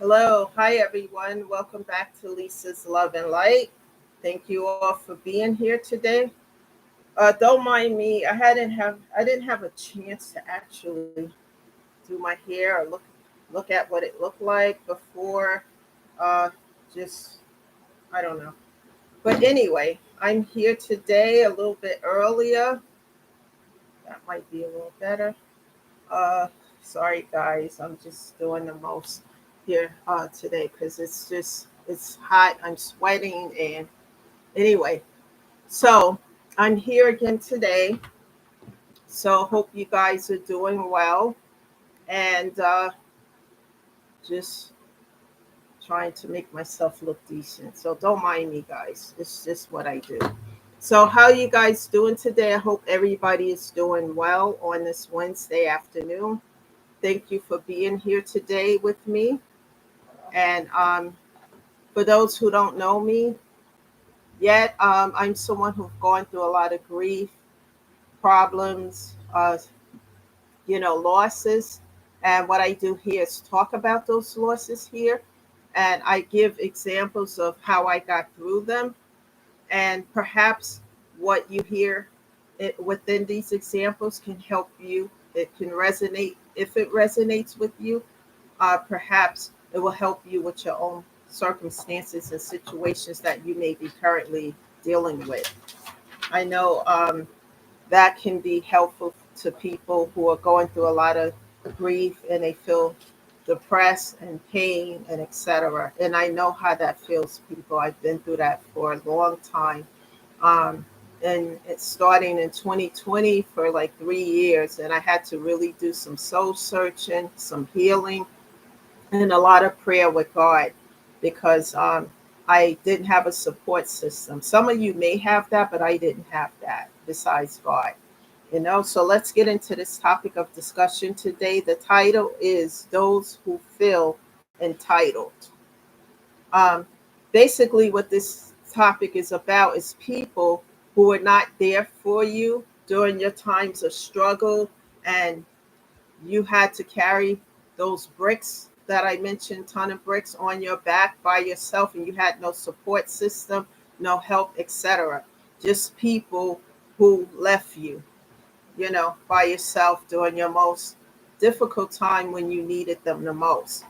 Hello, hi everyone. Welcome back to Lisa's Love and Light. Thank you all for being here today. Don't mind me. I didn't have a chance to actually do my hair or look at what it looked like before. Uh, just I don't know. But anyway, I'm here today a little bit earlier. That might be a little better. Uh, Sorry guys, I'm just doing the most here today because it's hot. I'm sweating and anyway, so I'm here again today. So hope you guys are doing well and just trying to make myself look decent. So don't mind me, guys. It's just what I do. So how you guys doing today? I hope everybody is doing well on this Wednesday afternoon. Thank you for being here today with me. And for those who don't know me yet, I'm someone who's gone through a lot of grief, problems, losses. And what I do here is talk about those losses here. And I give examples of how I got through them. And perhaps what you hear within these examples can help you. It can resonate. If it resonates with you, perhaps it will help you with your own circumstances and situations that you may be currently dealing with. I know that can be helpful to people who are going through a lot of grief and they feel depressed and pain and etc. And I know how that feels, people. I've been through that for a long time. Um, and it's starting in 2020 for like 3 years. And I had to really do some soul searching, some healing, and a lot of prayer with God because I didn't have a support system. Some of you may have that, but I didn't have that besides God. So let's get into this topic of discussion today. The title is Those Who Feel Entitled. Um, Basically, what this topic is about is people who are not there for you during your times of struggle and you had to carry those bricks that I mentioned, ton of bricks on your back by yourself, and you had no support system, no help, etc. Just people who left you, by yourself during your most difficult time when you needed them the most.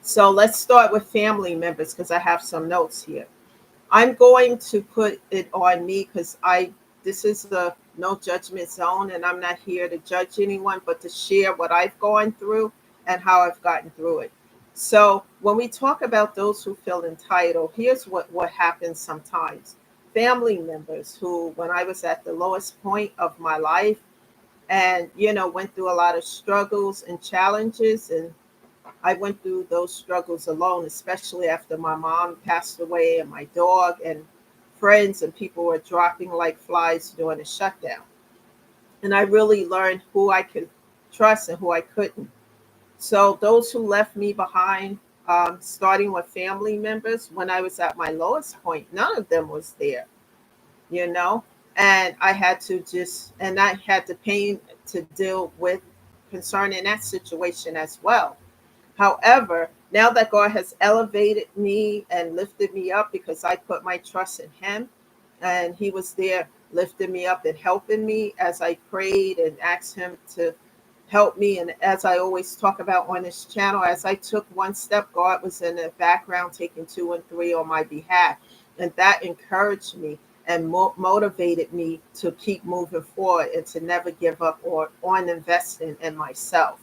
So let's start with family members because I have some notes here. I'm going to put it on me because this is a no judgment zone and I'm not here to judge anyone, but to share what I've gone through and how I've gotten through it. So when we talk about those who feel entitled, here's what happens sometimes. Family members who, when I was at the lowest point of my life and, went through a lot of struggles and challenges, and I went through those struggles alone, especially after my mom passed away and my dog and friends and people were dropping like flies during the shutdown. And I really learned who I could trust and who I couldn't. So those who left me behind, starting with family members, when I was at my lowest point, none of them was there, you know, and I had the pain to deal with concerning that situation as well. However, now that God has elevated me and lifted me up because I put my trust in Him and He was there lifting me up and helping me as I prayed and asked Him to help me. And as I always talk about on this channel, as I took one step, God was in the background taking two and three on my behalf. And that encouraged me and motivated me to keep moving forward and to never give up or on investing in myself,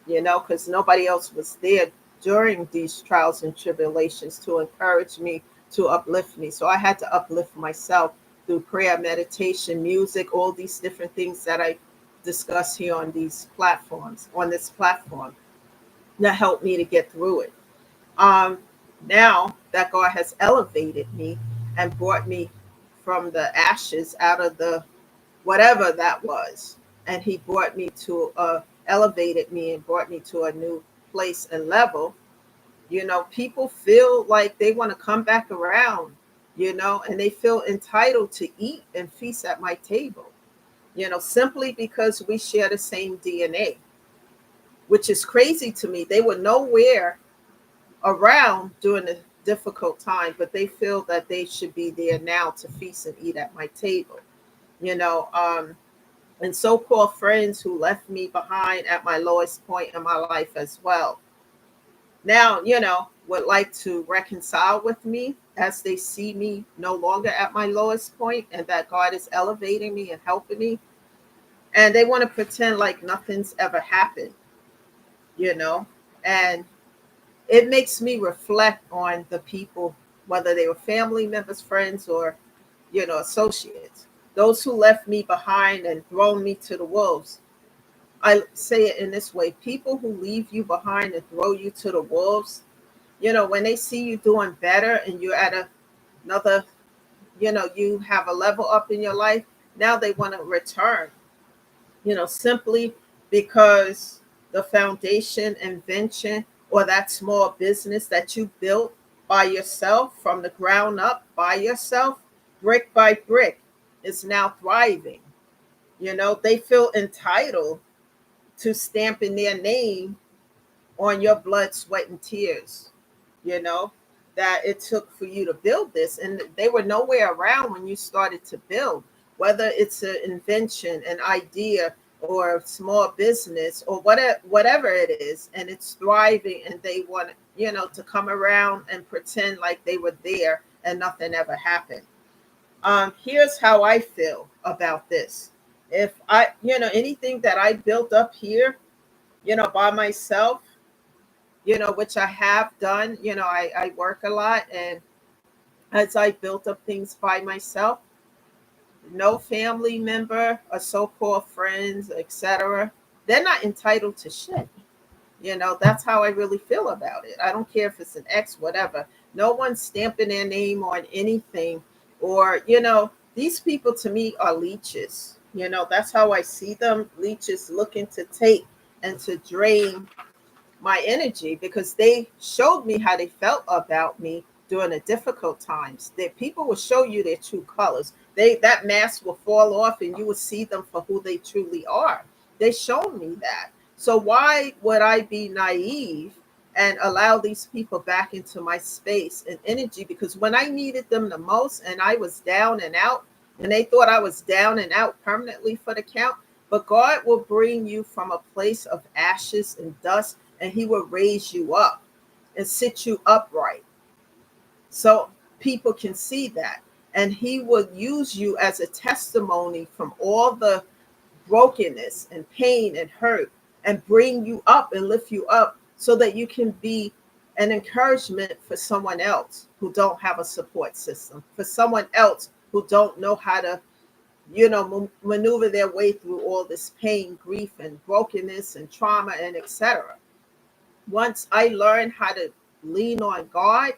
because nobody else was there during these trials and tribulations to encourage me, to uplift me. So I had to uplift myself through prayer, meditation, music, all these different things that I discuss here on this platform that helped me to get through it. Um, Now that God has elevated me and brought me from the ashes out of the whatever that was. And he brought me to elevated me and brought me to a new place and level. People feel like they want to come back around, and they feel entitled to eat and feast at my table, simply because we share the same DNA, which is crazy to me. They were nowhere around during a difficult time, but they feel that they should be there now to feast and eat at my table. You know, and so-called friends who left me behind at my lowest point in my life as well. Now, would like to reconcile with me as they see me no longer at my lowest point and that God is elevating me and helping me. And they want to pretend like nothing's ever happened, you know? And it makes me reflect on the people, whether they were family members, friends, or, associates. Those who left me behind and thrown me to the wolves. I say it in this way: people who leave you behind and throw you to the wolves, when they see you doing better and you're at another, you have a level up in your life, now they want to return, simply because the foundation, invention, or that small business that you built by yourself from the ground up by yourself, brick by brick, is now thriving. They feel entitled to stamping their name on your blood, sweat, and tears, you know, that it took for you to build this. And they were nowhere around when you started to build, whether it's an invention, an idea, or a small business, or whatever it is, and it's thriving, and they want, to come around and pretend like they were there and nothing ever happened. Here's how I feel about this. If I, anything that I built up here, by myself, which I have done. I work a lot, and as I built up things by myself, no family member or so-called friends, etc., they're not entitled to shit. That's how I really feel about it. I don't care if it's an ex, whatever. No one's stamping their name on anything. Or, these people to me are leeches. That's how I see them: leeches looking to take and to drain my energy, because they showed me how they felt about me during the difficult times. That people will show you their true colors. That mask will fall off and you will see them for who they truly are. They showed me that. So why would I be naive and allow these people back into my space and energy? Because when I needed them the most and I was down and out, and they thought I was down and out permanently for the count, but God will bring you from a place of ashes and dust, and he will raise you up and sit you upright so people can see that. And he will use you as a testimony from all the brokenness and pain and hurt, and bring you up and lift you up so that you can be an encouragement for someone else who don't have a support system, for someone else who don't know how to maneuver their way through all this pain, grief, and brokenness and trauma, and etc. Once I learned how to lean on God,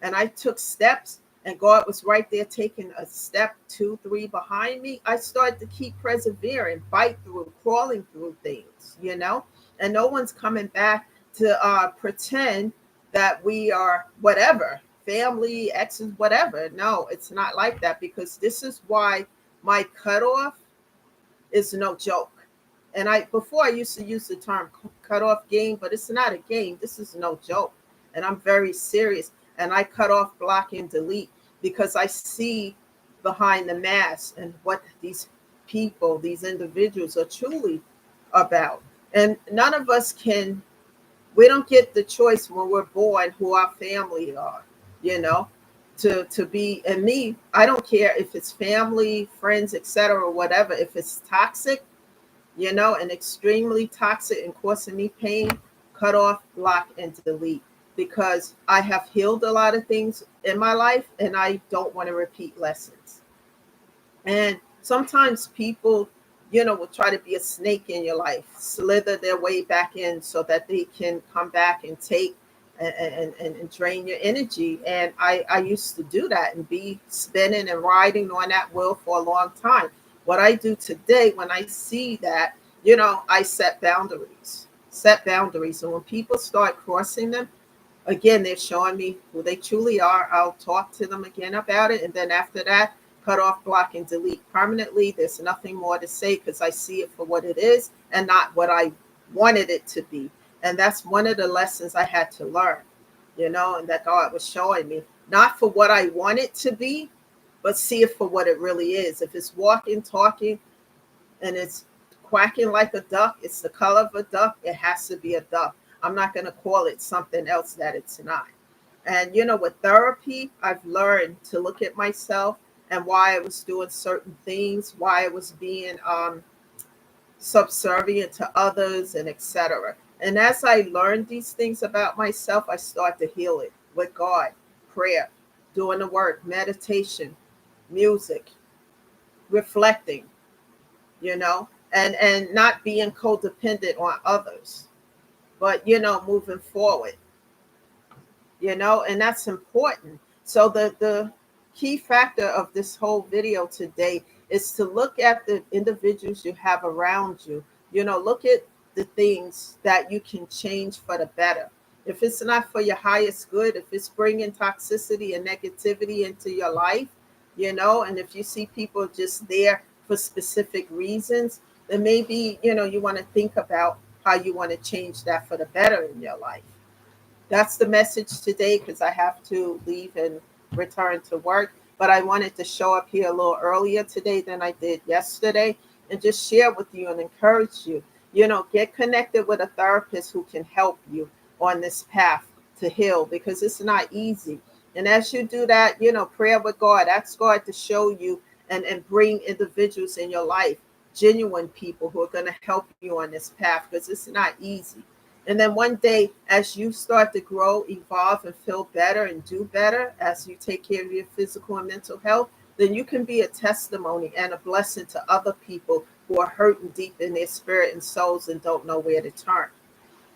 and I took steps, and God was right there taking a step, two, three behind me, I started to keep persevering, fight through, crawling through things, and no one's coming back to pretend that we are whatever, family, exes, whatever. No, it's not like that, because this is why my cutoff is no joke. And before I used to use the term cutoff game, but it's not a game. This is no joke. And I'm very serious. And I cut off, block, and delete, because I see behind the mask and what these people, these individuals are truly about. And none of us we don't get the choice when we're born who our family are, you know, to be. And me, I don't care if it's family, friends, etc., or whatever. If it's toxic, and extremely toxic and causing me pain, cut off, block, and delete, because I have healed a lot of things in my life and I don't want to repeat lessons. And sometimes people, will try to be a snake in your life, slither their way back in so that they can come back and take and drain your energy. And I used to do that and be spinning and riding on that wheel for a long time. What I do today, when I see that, I set boundaries. Set boundaries. And when people start crossing them, again, they're showing me who they truly are. I'll talk to them again about it. And then after that, cut off, block, and delete permanently. There's nothing more to say, because I see it for what it is and not what I wanted it to be. And that's one of the lessons I had to learn. and that God was showing me, not for what I want it to be, but see it for what it really is. If it's walking, talking, and it's quacking like a duck, it's the color of a duck, it has to be a duck. I'm not going to call it something else that it's not. And with therapy, I've learned to look at myself and why I was doing certain things, why I was being subservient to others, and etc. And as I learned these things about myself, I start to heal it with God, prayer, doing the work, meditation, music, reflecting, and not being codependent on others, but moving forward, and that's important. So the key factor of this whole video today is to look at the individuals you have around you. Look at the things that you can change for the better. If it's not for your highest good, if it's bringing toxicity and negativity into your life, and if you see people just there for specific reasons, then maybe you want to think about how you want to change that for the better in your life. That's the message today, because I have to leave and return to work. But I wanted to show up here a little earlier today than I did yesterday and just share with you and encourage you. Get connected with a therapist who can help you on this path to heal, because it's not easy. And as you do that, prayer with God, ask God to show you and bring individuals in your life, genuine people who are going to help you on this path, because it's not easy. And then one day, as you start to grow, evolve, and feel better and do better, as you take care of your physical and mental health, then you can be a testimony and a blessing to other people who are hurting deep in their spirit and souls and don't know where to turn.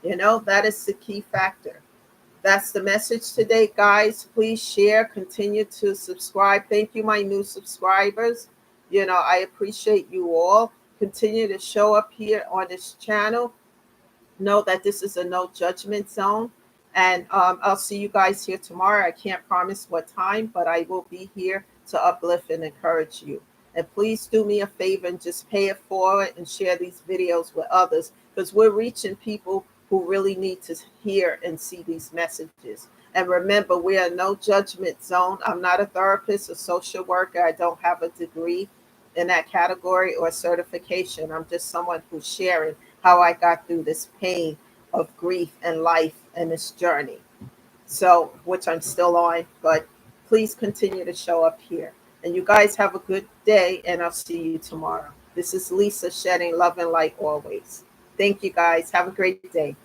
That is the key factor. That's the message today, guys. Please share, continue to subscribe. Thank you, my new subscribers. I appreciate you all. Continue to show up here on this channel. Know that this is a no judgment zone. And I'll see you guys here tomorrow. I can't promise what time, but I will be here to uplift and encourage you. And please do me a favor and just pay it forward and share these videos with others, because we're reaching people who really need to hear and see these messages. And remember, we are no judgment zone. I'm not a therapist or social worker. I don't have a degree in that category or certification. I'm just someone who's sharing how I got through this pain of grief and life and this journey. So, which I'm still on, but please continue to show up here. And you guys have a good day, and I'll see you tomorrow. This is Lisa, shedding love and light always. Thank you, guys. Have a great day.